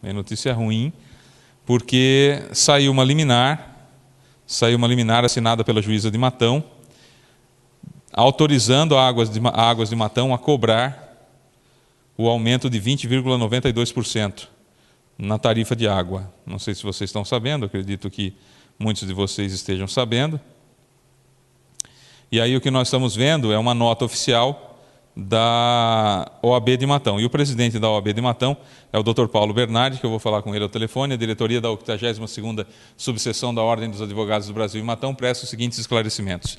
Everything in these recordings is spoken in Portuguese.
É notícia ruim, porque saiu uma liminar assinada pela juíza de Matão, autorizando a Águas de Matão a cobrar o aumento de 20,92% na tarifa de água. Não sei se vocês estão sabendo, acredito que muitos de vocês estejam sabendo. E aí o que nós estamos vendo é uma nota oficial da OAB de Matão. E o presidente da OAB de Matão é o Dr. Paulo Bernardi, que eu vou falar com ele ao telefone. A diretoria da 82ª Subseção da Ordem dos Advogados do Brasil em Matão presta os seguintes esclarecimentos.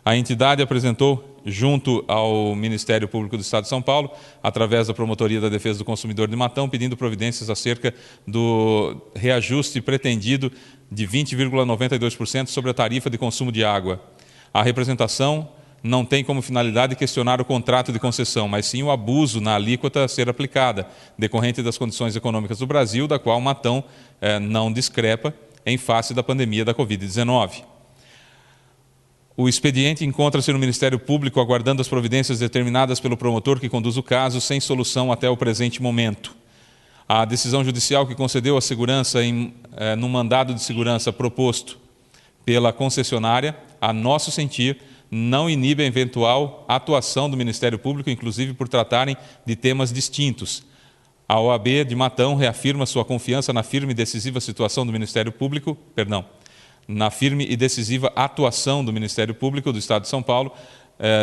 A entidade apresentou, junto ao Ministério Público do Estado de São Paulo, através da Promotoria da Defesa do Consumidor de Matão, pedindo providências acerca do reajuste pretendido de 20,92% sobre a tarifa de consumo de água. A representação não tem como finalidade questionar o contrato de concessão, mas sim o abuso na alíquota a ser aplicada, decorrente das condições econômicas do Brasil, da qual Matão não discrepa em face da pandemia da Covid-19. O expediente encontra-se no Ministério Público aguardando as providências determinadas pelo promotor que conduz o caso, sem solução até o presente momento. A decisão judicial que concedeu a segurança no mandado de segurança proposto pela concessionária, a nosso sentir, não inibe a eventual atuação do Ministério Público, inclusive por tratarem de temas distintos. A OAB de Matão reafirma sua confiança na firme e decisiva atuação do Ministério Público do Estado de São Paulo,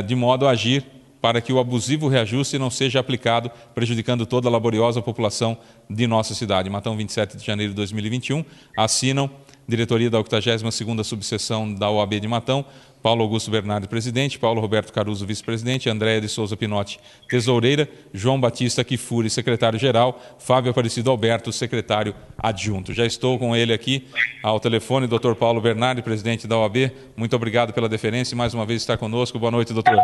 de modo a agir para que o abusivo reajuste não seja aplicado, prejudicando toda a laboriosa população de nossa cidade. Matão, 27 de janeiro de 2021, assinam diretoria da 82ª Subseção da OAB de Matão, Paulo Augusto Bernardi, presidente, Paulo Roberto Caruso, vice-presidente, Andréia de Souza Pinotti, tesoureira, João Batista Kifuri, secretário-geral, Fábio Aparecido Alberto, secretário adjunto. Já estou com ele aqui ao telefone, Dr. Paulo Bernardi, presidente da OAB. Muito obrigado pela deferência e mais uma vez estar conosco. Boa noite, doutor.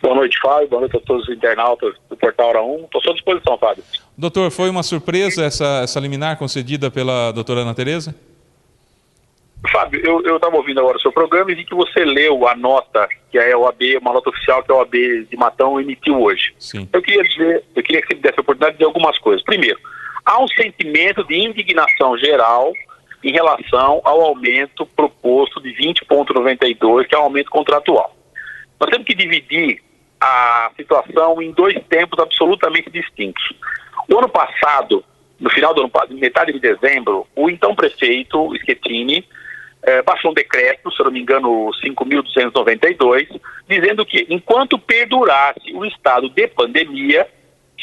Boa noite, Fábio. Boa noite a todos os internautas do Portal Hora 1. Estou à sua disposição, Fábio. Doutor, foi uma surpresa essa liminar concedida pela doutora Ana Tereza? Fábio, eu estava ouvindo agora o seu programa e vi que você leu a nota, que é a OAB, uma nota oficial que a OAB de Matão emitiu hoje. Sim. Eu queria que você me desse a oportunidade de dizer algumas coisas. Primeiro, há um sentimento de indignação geral em relação ao aumento proposto de 20,92, que é um aumento contratual. Nós temos que dividir a situação em dois tempos absolutamente distintos. O ano passado, no final do ano passado, metade de dezembro, o então prefeito Schettini baixou um decreto, se eu não me engano, 5.292, dizendo que, enquanto perdurasse o estado de pandemia,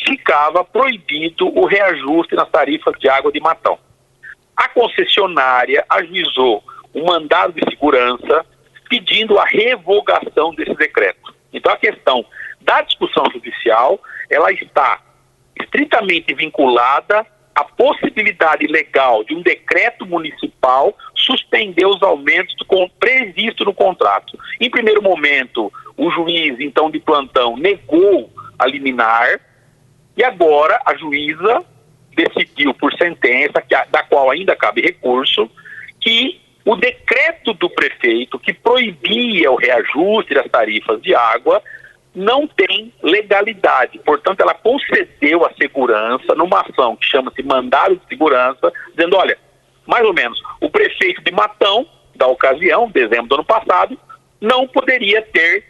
ficava proibido o reajuste nas tarifas de água de Matão. A concessionária ajuizou um mandado de segurança pedindo a revogação desse decreto. Então, a questão da discussão judicial, ela está estritamente vinculada à possibilidade legal de um decreto municipal suspender os aumentos previstos no contrato. Em primeiro momento, o juiz, então, de plantão, negou a liminar e agora a juíza decidiu por sentença, da qual ainda cabe recurso, que o decreto do prefeito que proibia o reajuste das tarifas de água não tem legalidade. Portanto, ela concedeu a segurança numa ação que chama-se mandado de segurança, dizendo, olha, mais ou menos, o prefeito de Matão, da ocasião, dezembro do ano passado, não poderia ter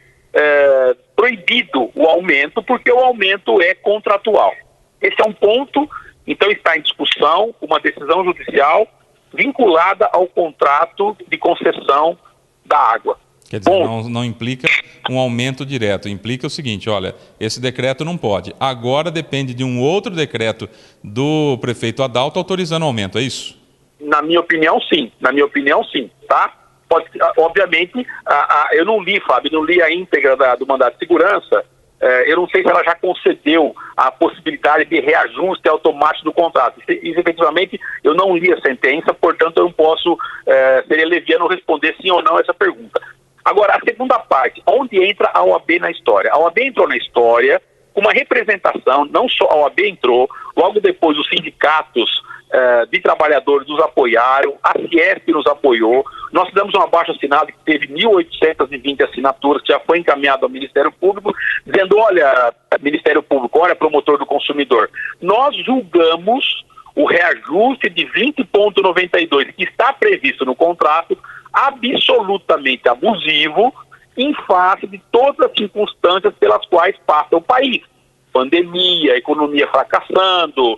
proibido o aumento, porque o aumento é contratual. Esse é um ponto, então está em discussão uma decisão judicial vinculada ao contrato de concessão da água. Quer dizer, não implica um aumento direto, implica o seguinte, olha, esse decreto não pode. Agora depende de um outro decreto do prefeito Adalto autorizando o aumento, é isso? Na minha opinião, sim. Tá? Obviamente, eu não li, Fábio, não li a íntegra do mandato de segurança. Eu não sei se ela já concedeu a possibilidade de reajuste automático do contrato. Isso, efetivamente, eu não li a sentença, portanto, eu não posso, seria leviano responder sim ou não a essa pergunta. Agora, a segunda parte, onde entra a OAB na história? A OAB entrou na história com uma representação, não só a OAB entrou, logo depois os sindicatos de trabalhadores nos apoiaram, a Fiesp nos apoiou, nós fizemos um abaixo-assinado que teve 1.820 assinaturas, que já foi encaminhado ao Ministério Público, dizendo, olha, Ministério Público, olha, promotor do consumidor, nós julgamos o reajuste de 20,92 que está previsto no contrato absolutamente abusivo em face de todas as circunstâncias pelas quais passa o país. Pandemia, economia fracassando,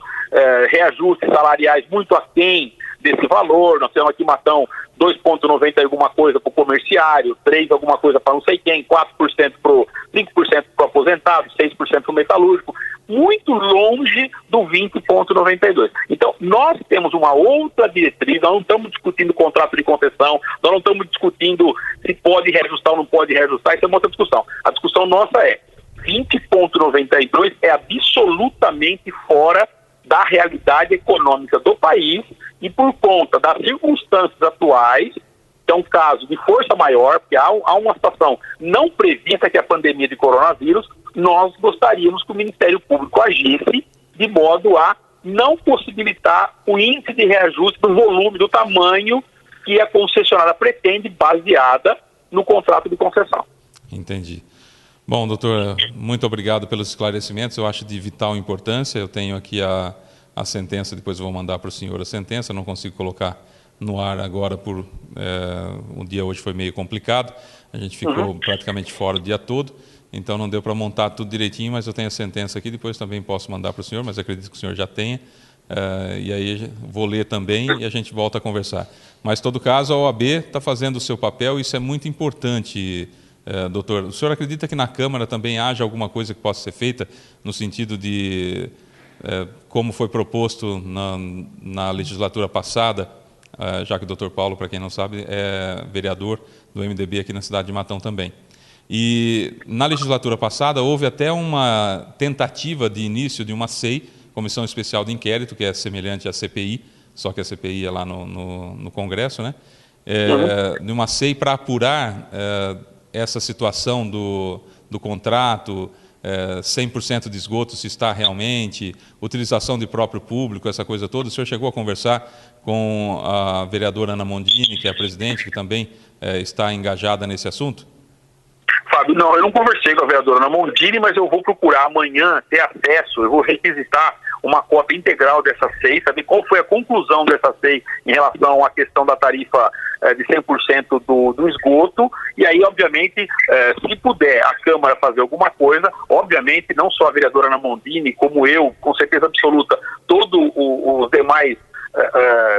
reajustes salariais muito aquém desse valor. Nós temos aqui, Matão, 2,90 e alguma coisa para o comerciário, 3 alguma coisa para não sei quem, 4% para 5% para o aposentado, 6% para o metalúrgico, muito longe do 20,92. Então, nós temos uma outra diretriz, nós não estamos discutindo contrato de concessão, nós não estamos discutindo se pode reajustar ou não pode reajustar, isso é uma outra discussão. A discussão nossa é 20,92 é absolutamente fora da realidade econômica do país e por conta das circunstâncias atuais, que é um caso de força maior, porque há uma situação não prevista que é a pandemia de coronavírus, nós gostaríamos que o Ministério Público agisse de modo a não possibilitar o índice de reajuste do volume, do tamanho que a concessionária pretende, baseada no contrato de concessão. Entendi. Bom, doutor, muito obrigado pelos esclarecimentos, eu acho de vital importância. Eu tenho aqui a sentença, depois eu vou mandar para o senhor a sentença, não consigo colocar no ar agora, o dia hoje foi meio complicado, a gente ficou praticamente fora o dia todo, então não deu para montar tudo direitinho, mas eu tenho a sentença aqui, depois também posso mandar para o senhor, mas acredito que o senhor já tenha, e aí vou ler também e a gente volta a conversar. Mas, em todo caso, a OAB está fazendo o seu papel, e isso é muito importante. Doutor, o senhor acredita que na Câmara também haja alguma coisa que possa ser feita no sentido de, como foi proposto na legislatura passada, já que o doutor Paulo, para quem não sabe, é vereador do MDB aqui na cidade de Matão também. E na legislatura passada houve até uma tentativa de início de uma CEI, Comissão Especial de Inquérito, que é semelhante à CPI, só que a CPI é lá no Congresso, né? De uma CEI para apurar essa situação do contrato, 100% de esgoto se está realmente, utilização de próprio público, essa coisa toda. O senhor chegou a conversar com a vereadora Ana Mondini, que é a presidente, que também está engajada nesse assunto? Fábio, não, eu não conversei com a vereadora Ana Mondini, mas eu vou procurar amanhã ter acesso, eu vou requisitar uma cópia integral dessa CEI, saber qual foi a conclusão dessa CEI em relação à questão da tarifa de 100% do esgoto, e aí, obviamente, se puder a Câmara fazer alguma coisa, obviamente, não só a vereadora Ana Mondini, como eu, com certeza absoluta, todos os demais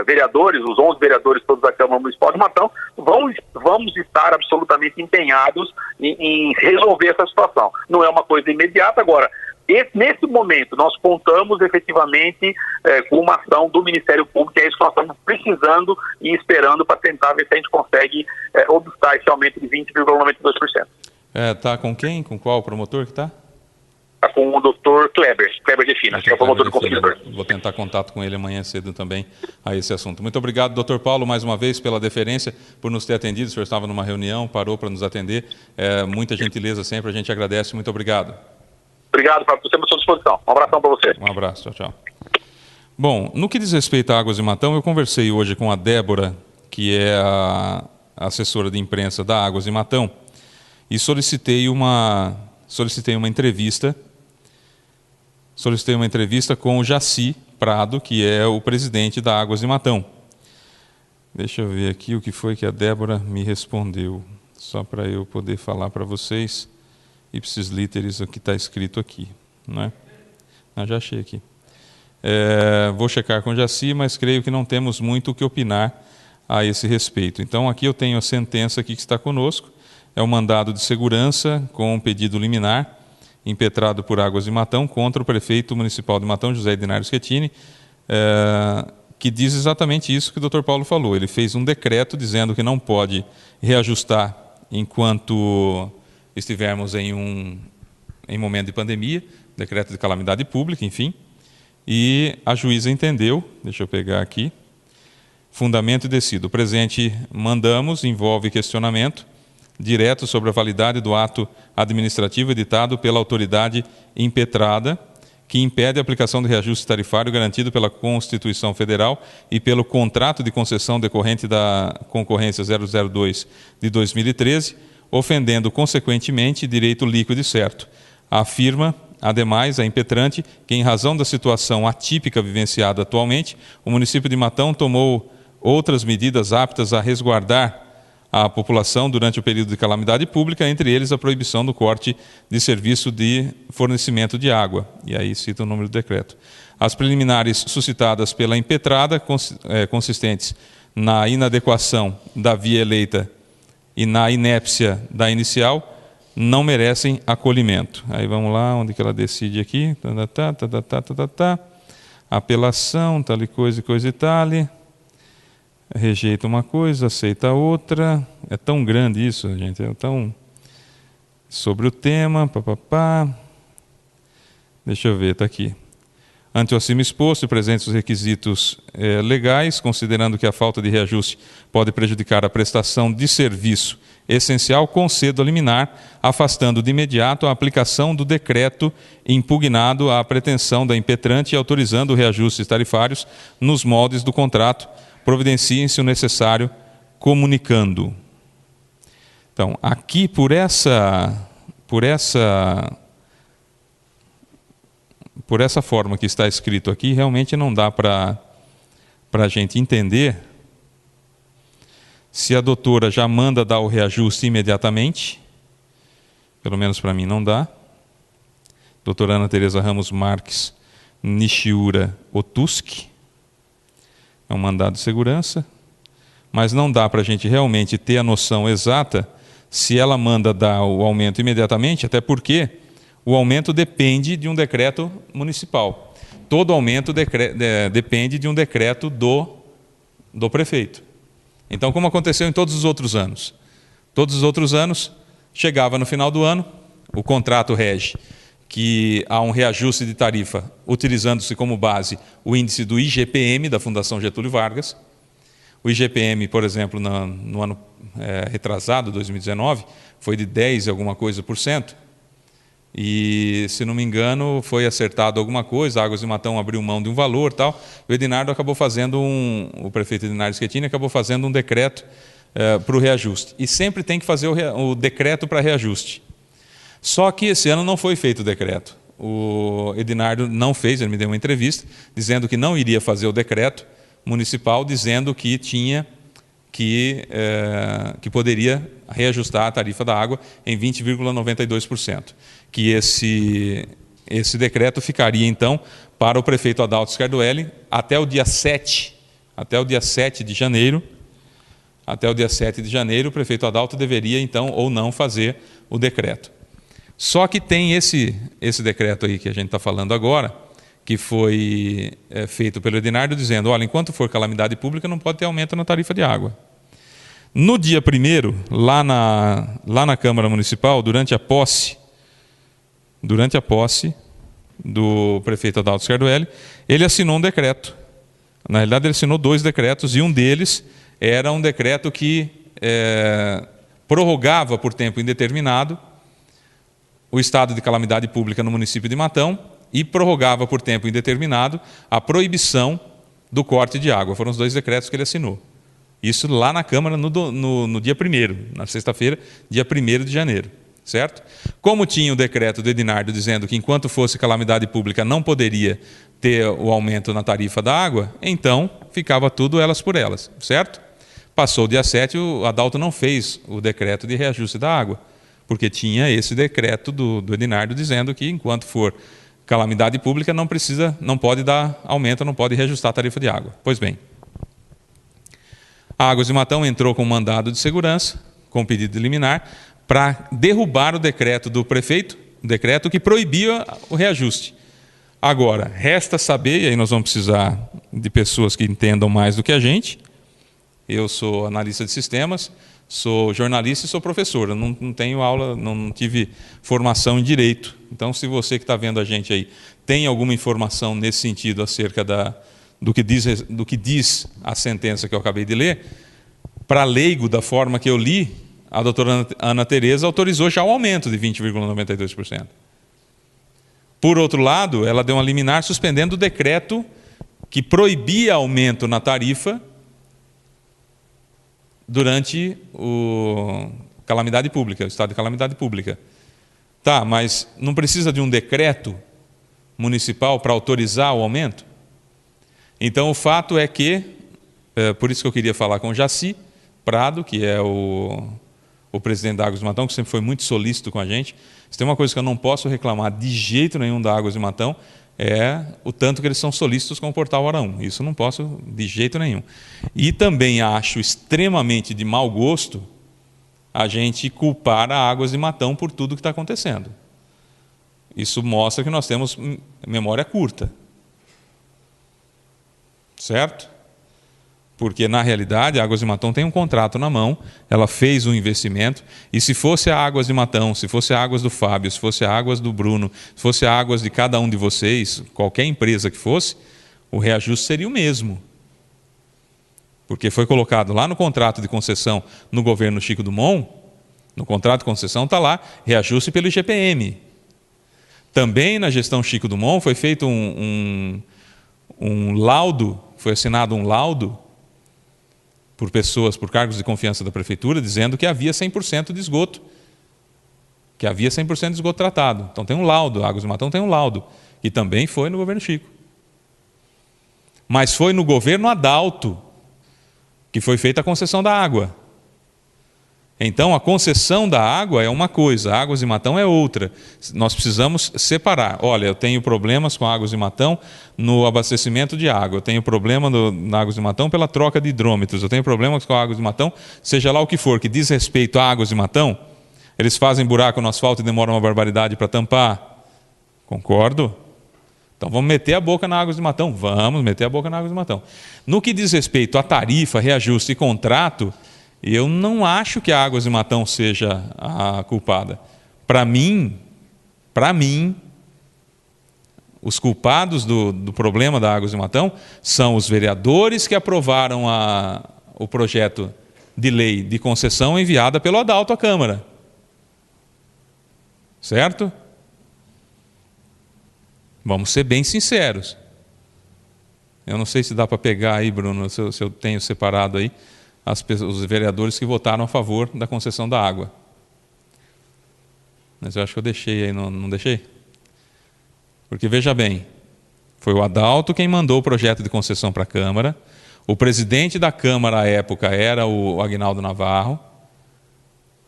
vereadores, os 11 vereadores todos da Câmara Municipal de Matão, vamos estar absolutamente empenhados em resolver essa situação. Não é uma coisa imediata. Agora, nesse momento, nós contamos efetivamente com uma ação do Ministério Público, que é isso que nós estamos precisando e esperando para tentar ver se a gente consegue obstar esse aumento de 20,92%. Está com quem? Com qual promotor que está? Está com o doutor Kleber Defina, que é o promotor do consumidor. Vou tentar contato com ele amanhã cedo também a esse assunto. Muito obrigado, doutor Paulo, mais uma vez pela deferência, por nos ter atendido. O senhor estava numa reunião, parou para nos atender. Muita gentileza sempre, a gente agradece. Muito obrigado. Obrigado, Fábio, por sempre à sua disposição. Um abração para você. Um abraço, tchau, tchau. Bom, no que diz respeito a Águas de Matão, eu conversei hoje com a Débora, que é a assessora de imprensa da Águas de Matão, e solicitei uma entrevista com o Jaci Prado, que é o presidente da Águas de Matão. Deixa eu ver aqui o que foi que a Débora me respondeu, só para eu poder falar para vocês. Ipsis literis, o que está escrito aqui, não é? Já achei aqui. Vou checar com o Jaci, mas creio que não temos muito o que opinar a esse respeito. Então, aqui eu tenho a sentença aqui que está conosco, é o mandado de segurança com um pedido liminar, impetrado por Águas de Matão contra o prefeito municipal de Matão, José Ednário Schettini, que diz exatamente isso que o doutor Paulo falou. Ele fez um decreto dizendo que não pode reajustar enquanto estivermos em momento de pandemia, decreto de calamidade pública, enfim, e a juíza entendeu, deixa eu pegar aqui, fundamento e decido. O presente mandamos envolve questionamento direto sobre a validade do ato administrativo editado pela autoridade impetrada, que impede a aplicação do reajuste tarifário garantido pela Constituição Federal e pelo contrato de concessão decorrente da concorrência 002 de 2013, ofendendo consequentemente direito líquido e certo. Afirma Ademais, é impetrante que, em razão da situação atípica vivenciada atualmente, o município de Matão tomou outras medidas aptas a resguardar a população durante o período de calamidade pública, entre eles a proibição do corte de serviço de fornecimento de água. E aí cita o número do decreto. As preliminares suscitadas pela impetrada, consistentes na inadequação da via eleita e na inépcia da inicial, não merecem acolhimento. Aí vamos lá, onde que ela decide aqui. Apelação, tal coisa e tal. Rejeita uma coisa, aceita outra. É tão grande isso, gente. É tão... Sobre o tema, Deixa eu ver, está aqui. Ante o acima exposto e presentes os requisitos legais, considerando que a falta de reajuste pode prejudicar a prestação de serviço essencial, concedo a liminar, afastando de imediato a aplicação do decreto impugnado à pretensão da impetrante e autorizando reajustes tarifários nos moldes do contrato, providenciem-se o necessário, comunicando. Então, aqui por essa forma que está escrito aqui, realmente não dá para a gente entender se a doutora já manda dar o reajuste imediatamente. Pelo menos para mim não dá. Doutora Ana Tereza Ramos Marques Nishiura Otuski. É um mandado de segurança. Mas não dá para a gente realmente ter a noção exata se ela manda dar o aumento imediatamente, até porque o aumento depende de um decreto municipal. Todo aumento depende de um decreto do prefeito. Então, como aconteceu em todos os outros anos? Todos os outros anos, chegava no final do ano, o contrato rege que há um reajuste de tarifa, utilizando-se como base o índice do IGPM, da Fundação Getúlio Vargas. O IGPM, por exemplo, no ano retrasado, 2019, foi de 10 e alguma coisa por cento. E, se não me engano, foi acertado alguma coisa, a Águas de Matão abriu mão de um valor, tal. O Edinardo acabou fazendo o prefeito Edinardo Schettini acabou fazendo um decreto para o reajuste. E sempre tem que fazer o decreto para reajuste. Só que esse ano não foi feito o decreto. O Edinardo não fez, ele me deu uma entrevista, dizendo que não iria fazer o decreto municipal, dizendo que tinha que poderia reajustar a tarifa da água em 20,92%. Que esse decreto ficaria, então, para o prefeito Adalto Scardoelli até o dia 7 de janeiro. Até o dia 7 de janeiro, o prefeito Adalto deveria, então, ou não fazer o decreto. Só que tem esse decreto aí que a gente está falando agora, que foi feito pelo Edinardo, dizendo, olha, enquanto for calamidade pública, não pode ter aumento na tarifa de água. No dia 1º, lá na Câmara Municipal, durante a posse do prefeito Adalto Scardoelli, ele assinou um decreto. Na realidade, ele assinou 2 decretos, e um deles era um decreto que prorrogava por tempo indeterminado o estado de calamidade pública no município de Matão e prorrogava por tempo indeterminado a proibição do corte de água. Foram os 2 decretos que ele assinou. Isso lá na Câmara no dia 1º, na sexta-feira, dia 1º de janeiro. Certo? Como tinha o decreto do Edinardo dizendo que enquanto fosse calamidade pública não poderia ter o aumento na tarifa da água, então ficava tudo elas por elas, certo? Passou o dia 7, o Adalto não fez o decreto de reajuste da água, porque tinha esse decreto do Edinardo dizendo que enquanto for calamidade pública não pode dar aumento, não pode reajustar a tarifa de água. Pois bem, a Águas de Matão entrou com um mandado de segurança, com pedido de liminar, para derrubar o decreto do prefeito, o decreto que proibia o reajuste. Agora, resta saber, e aí nós vamos precisar de pessoas que entendam mais do que a gente. Eu sou analista de sistemas, sou jornalista e sou professor. Eu não tenho aula, não tive formação em direito. Então, se você que está vendo a gente aí tem alguma informação nesse sentido acerca do que diz a sentença que eu acabei de ler, para leigo, da forma que eu li, a doutora Ana Tereza autorizou já o aumento de 20,92%. Por outro lado, ela deu uma liminar suspendendo o decreto que proibia aumento na tarifa durante o estado de calamidade pública. Tá, mas não precisa de um decreto municipal para autorizar o aumento? Então, o fato é que, por isso que eu queria falar com o Jaci Prado, que é o presidente da Águas de Matão, que sempre foi muito solícito com a gente. Se tem uma coisa que eu não posso reclamar de jeito nenhum da Águas de Matão, é o tanto que eles são solícitos com o Portal Hora 1. Isso eu não posso de jeito nenhum. E também acho extremamente de mau gosto a gente culpar a Águas de Matão por tudo que está acontecendo. Isso mostra que nós temos memória curta. Certo? Porque, na realidade, a Águas de Matão tem um contrato na mão, ela fez um investimento, e se fosse a Águas de Matão, se fosse a Águas do Fábio, se fosse a Águas do Bruno, se fosse a Águas de cada um de vocês, qualquer empresa que fosse, o reajuste seria o mesmo. Porque foi colocado lá no contrato de concessão no governo Chico Dumont, no contrato de concessão está lá, reajuste pelo IGPM. Também na gestão Chico Dumont foi feito um laudo, foi assinado um laudo por pessoas, por cargos de confiança da prefeitura, dizendo que havia 100% de esgoto, que havia 100% de esgoto tratado. Então tem um laudo, a Águas de Matão tem um laudo, que também foi no governo Chico. Mas foi no governo Adalto que foi feita a concessão da água. Então, a concessão da água é uma coisa, a Águas de Matão é outra. Nós precisamos separar. Olha, eu tenho problemas com a Águas de Matão no abastecimento de água. Eu tenho problema na Águas de Matão pela troca de hidrômetros. Eu tenho problemas com a Águas de Matão, seja lá o que for, que diz respeito à Águas de Matão. Eles fazem buraco no asfalto e demoram uma barbaridade para tampar. Concordo? Então, vamos meter a boca na Águas de Matão? Vamos meter a boca na Águas de Matão. No que diz respeito à tarifa, reajuste e contrato, eu não acho que a Águas de Matão seja a culpada. Para mim, os culpados do problema da Águas de Matão são os vereadores que aprovaram o projeto de lei de concessão enviada pelo Adalto à Câmara. Certo? Vamos ser bem sinceros. Eu não sei se dá para pegar aí, Bruno, se eu tenho separado aí, os vereadores que votaram a favor da concessão da água. Mas eu acho que eu deixei aí, não deixei? Porque, veja bem, foi o Adalto quem mandou o projeto de concessão para a Câmara, o presidente da Câmara à época era o Aguinaldo Navarro,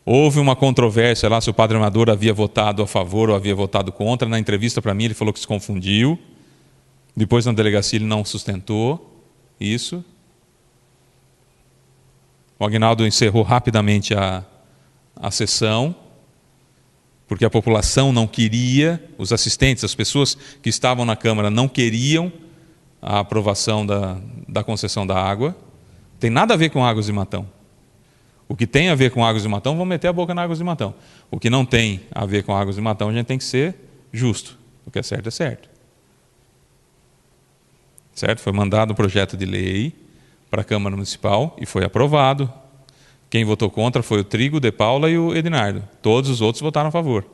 houve uma controvérsia lá se o Padre Amador havia votado a favor ou havia votado contra. Na entrevista para mim ele falou que se confundiu, depois na delegacia ele não sustentou isso. O Aguinaldo encerrou rapidamente a sessão, porque a população não queria, os assistentes, as pessoas que estavam na Câmara não queriam a aprovação da concessão da água. Não tem nada a ver com Águas de Matão. O que tem a ver com Águas de Matão, vamos meter a boca na Águas de Matão. O que não tem a ver com Águas de Matão, a gente tem que ser justo. O que é certo é certo. Certo? Foi mandado o projeto de lei para a Câmara Municipal e foi aprovado. Quem votou contra foi o Trigo, De Paula e o Edinardo. Todos os outros votaram a favor.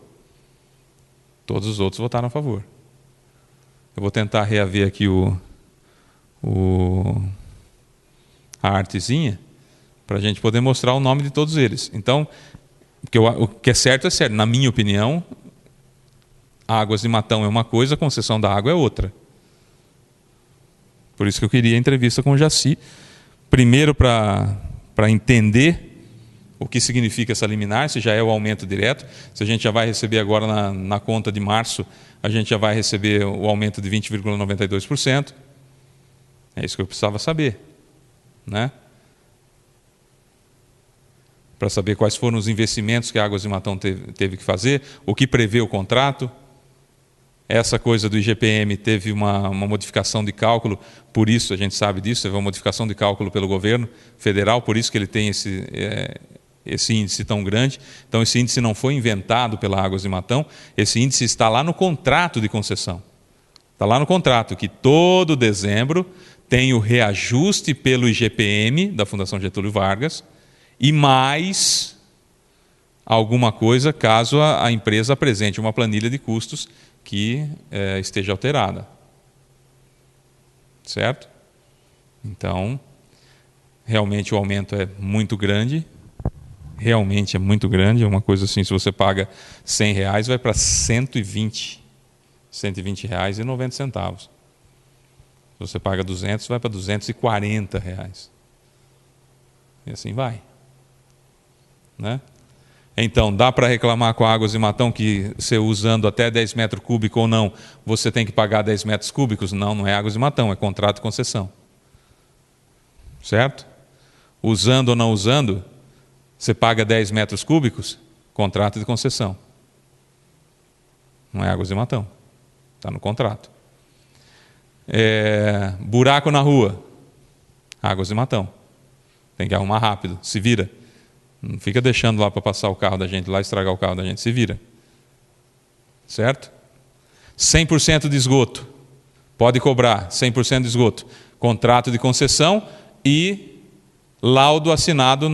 Todos os outros votaram a favor. Eu vou tentar reaver aqui a artezinha para a gente poder mostrar o nome de todos eles. Então, o que é certo é certo. Na minha opinião, Águas de Matão é uma coisa, a concessão da água é outra. Por isso que eu queria a entrevista com o Jaci. Primeiro, para entender o que significa essa liminar, se já é o aumento direto, se a gente já vai receber agora na conta de março, a gente já vai receber o aumento de 20,92%. É isso que eu precisava saber, né? Para saber quais foram os investimentos que a Águas de Matão teve que fazer, o que prevê o contrato. Essa coisa do IGPM teve uma modificação de cálculo, por isso a gente sabe disso, teve uma modificação de cálculo pelo governo federal, por isso que ele tem esse índice tão grande. Então, esse índice não foi inventado pela Águas de Matão, esse índice está lá no contrato de concessão. Está lá no contrato, que todo dezembro tem o reajuste pelo IGPM da Fundação Getúlio Vargas e mais alguma coisa caso a empresa apresente uma planilha de custos que esteja alterada. Certo? Então, realmente o aumento é muito grande. realmente é muito grande, é uma coisa assim, se você paga R$100, vai para R$120,90. Se você paga 200, vai para R$240. E assim vai. Né? Então, dá para reclamar com a Águas de Matão que você usando até 10 metros cúbicos ou não, você tem que pagar 10 metros cúbicos? Não, não é Águas de Matão, é contrato de concessão. Certo? Usando ou não usando, você paga 10 metros cúbicos, contrato de concessão. Não é Águas de Matão. Está no contrato. Buraco na rua, Águas de Matão. Tem que arrumar rápido, se vira. Não fica deixando lá para passar o carro da gente, lá estragar o carro da gente, se vira. Certo? 100% de esgoto. Pode cobrar 100% de esgoto. Contrato de concessão e laudo assinado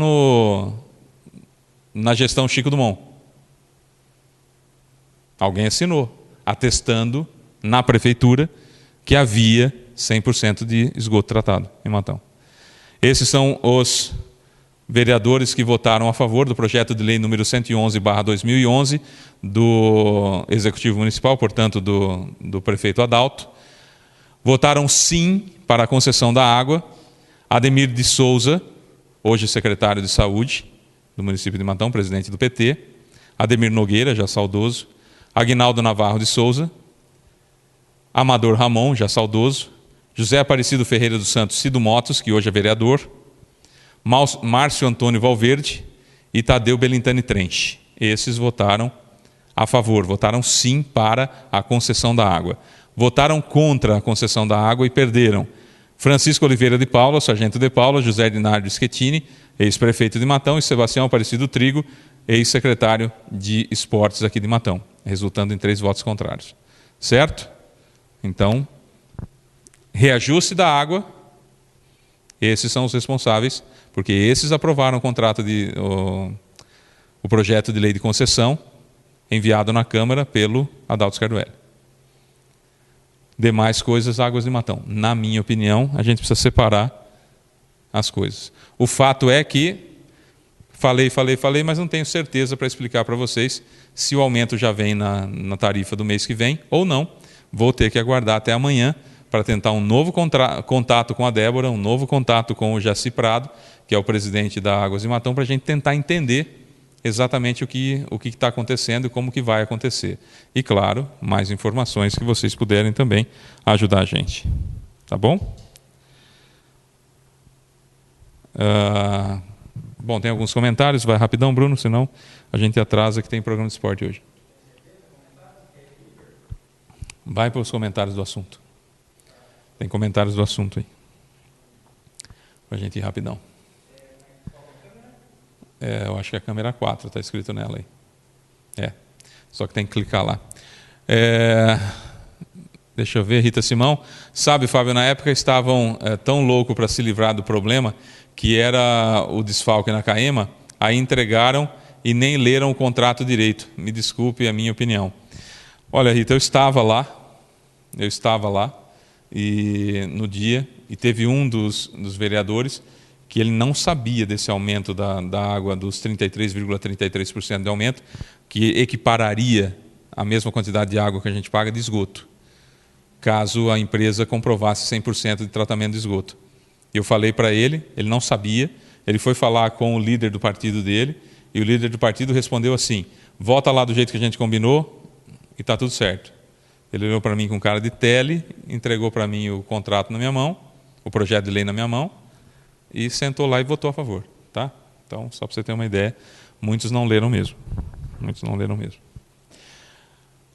na gestão Chico Dumont. Alguém assinou, atestando na prefeitura que havia 100% de esgoto tratado em Matão. Esses são os vereadores que votaram a favor do projeto de lei número 111/2011 do Executivo Municipal, portanto do prefeito Adalto. Votaram sim para a concessão da água Ademir de Souza, hoje secretário de Saúde do município de Matão, presidente do PT, Ademir Nogueira, já saudoso, Aguinaldo Navarro de Souza, Amador Ramon, já saudoso, José Aparecido Ferreira dos Santos Cido Motos, que hoje é vereador, Márcio Antônio Valverde e Tadeu Belintani Trench. Esses votaram a favor, votaram sim para a concessão da água. Votaram contra a concessão da água e perderam Francisco Oliveira de Paula, sargento de Paula, José Dinardo Schettini, ex-prefeito de Matão, e Sebastião Aparecido Trigo, ex-secretário de Esportes aqui de Matão, resultando em 3 votos contrários. Certo? Então, reajuste da água, esses são os responsáveis, porque esses aprovaram o projeto de lei de concessão enviado na Câmara pelo Adalto Scardoelli. Demais coisas, Águas de Matão. Na minha opinião, a gente precisa separar as coisas. O fato é que falei, mas não tenho certeza para explicar para vocês se o aumento já vem na tarifa do mês que vem ou não. Vou ter que aguardar até amanhã para tentar um novo contato com a Débora, um novo contato com o Jaci Prado, que é o presidente da Águas de Matão, para a gente tentar entender exatamente o que está acontecendo e como que vai acontecer. E, claro, mais informações que vocês puderem também ajudar a gente. Tá bom? Bom, tem alguns comentários, vai rapidão, Bruno, senão a gente atrasa que tem programa de esporte hoje. Vai para os comentários do assunto. Tem comentários do assunto aí. Para a gente ir rapidão. Eu acho que é a câmera 4, está escrito nela aí. Só que tem que clicar lá. Deixa eu ver, Rita Simão. Sabe, Fábio, na época estavam tão loucos para se livrar do problema, que era o desfalque na CAEMA, aí entregaram e nem leram o contrato direito. Me desculpe a minha opinião. Olha, Rita, eu estava lá e no dia, e teve um dos vereadores que ele não sabia desse aumento da água, dos 33,33% de aumento, que equipararia a mesma quantidade de água que a gente paga de esgoto, caso a empresa comprovasse 100% de tratamento de esgoto. Eu falei para ele, ele não sabia, ele foi falar com o líder do partido dele, e o líder do partido respondeu assim: volta lá do jeito que a gente combinou e está tudo certo. Ele olhou para mim com cara de tele, entregou para mim o contrato na minha mão, o projeto de lei na minha mão, e sentou lá e votou a favor. Tá? Então, só para você ter uma ideia, muitos não leram mesmo.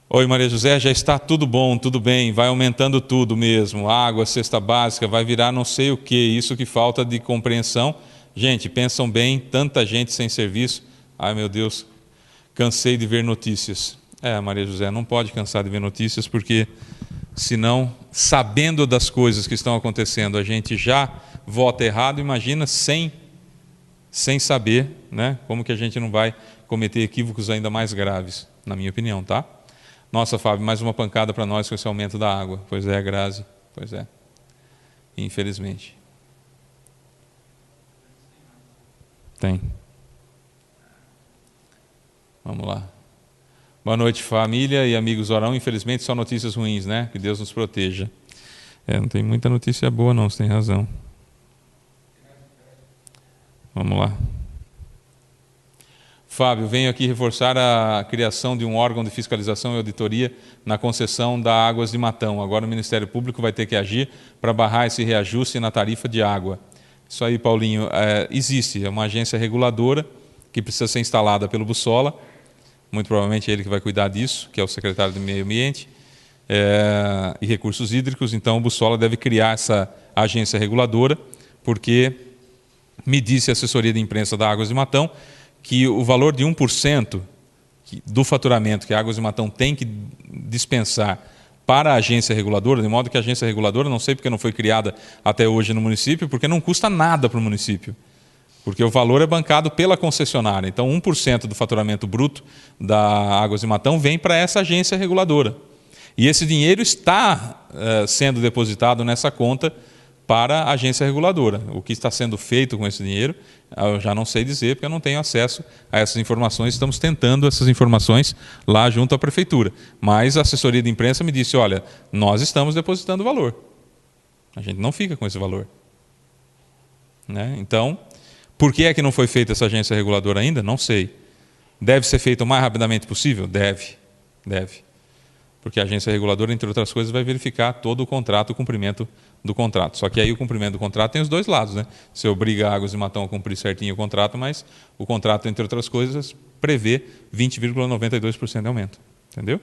Oi, Maria José, já está tudo bom, tudo bem, vai aumentando tudo mesmo, água, cesta básica, vai virar não sei o que, isso que falta de compreensão. Gente, pensam bem, tanta gente sem serviço, ai meu Deus, cansei de ver notícias. Maria José, não pode cansar de ver notícias, porque senão, sabendo das coisas que estão acontecendo, a gente já vota errado, imagina sem saber, né, como que a gente não vai cometer equívocos ainda mais graves, na minha opinião, tá? Nossa, Fábio, mais uma pancada para nós com esse aumento da água. Pois é, Grazi, pois é. Infelizmente. Tem. Vamos lá. Boa noite, família e amigos Orão. Infelizmente, só notícias ruins, né? Que Deus nos proteja. Não tem muita notícia boa, não, você tem razão. Vamos lá. Fábio, venho aqui reforçar a criação de um órgão de fiscalização e auditoria na concessão da Águas de Matão. Agora o Ministério Público vai ter que agir para barrar esse reajuste na tarifa de água. Isso aí, Paulinho, existe uma agência reguladora que precisa ser instalada pelo Bussola. Muito provavelmente é ele que vai cuidar disso, que é o secretário do Meio Ambiente e Recursos Hídricos. Então, o Bussola deve criar essa agência reguladora, porque me disse a assessoria de imprensa da Águas de Matão que o valor de 1% do faturamento que a Águas de Matão tem que dispensar para a agência reguladora, de modo que a agência reguladora, não sei porque não foi criada até hoje no município, porque não custa nada para o município. Porque o valor é bancado pela concessionária. Então, 1% do faturamento bruto da Águas de Matão vem para essa agência reguladora. E esse dinheiro está sendo depositado nessa conta para a agência reguladora. O que está sendo feito com esse dinheiro, eu já não sei dizer, porque eu não tenho acesso a essas informações. Estamos tentando essas informações lá junto à prefeitura. Mas a assessoria de imprensa me disse, olha, nós estamos depositando o valor. A gente não fica com esse valor. Né? Então... Por que é que não foi feita essa agência reguladora ainda? Não sei. Deve ser feito o mais rapidamente possível? Deve. Porque a agência reguladora, entre outras coisas, vai verificar todo o contrato, o cumprimento do contrato. Só que aí o cumprimento do contrato tem os dois lados, né? Você obriga a Águas de Matão a cumprir certinho o contrato, mas o contrato, entre outras coisas, prevê 20,92% de aumento. Entendeu?